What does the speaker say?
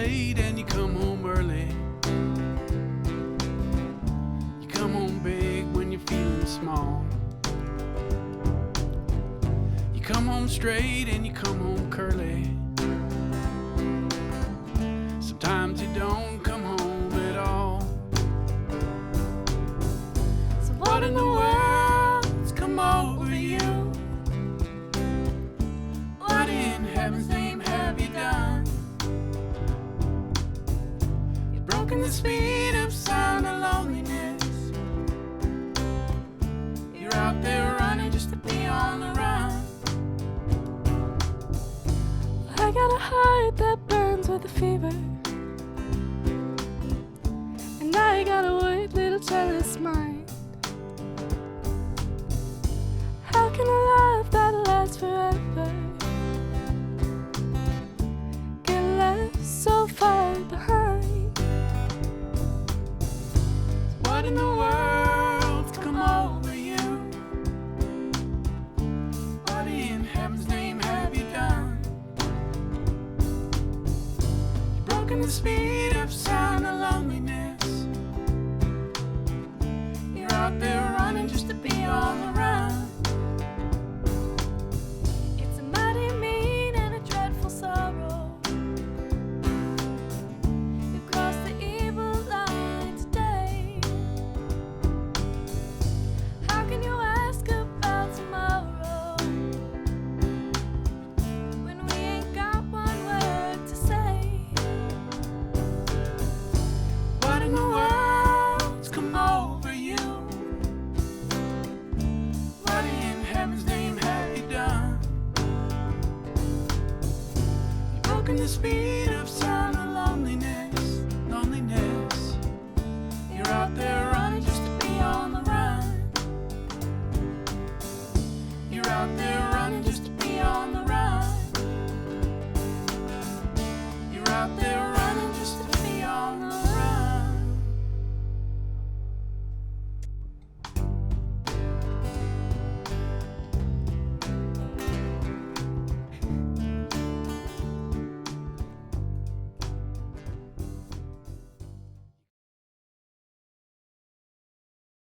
late and you come home early. You come home big when you're feeling small. You come home straight and you come home curly. Sometimes you don't come home at all. So what in the world's come over you? What in heaven's name have you done? You've broken the speed of sound and loneliness. You're out there running just to be on the run. I got a heart that burns with a fever, and I got a weird little jealous mind. How can a love that lasts forever get left so far behind? What in the world's come over you? What in heaven's name have you done? You've broken the speed of sound and loneliness. You're out there running just to be on the run. It's a mighty mean and a dreadful sorrow. You've crossed the evil line today. How can you ask about tomorrow when we ain't got one word to say? What in the world's come over you? What in heaven's name have you done? You've broken the speed of sound and loneliness, loneliness. You're out there running just to be on the run. You're out there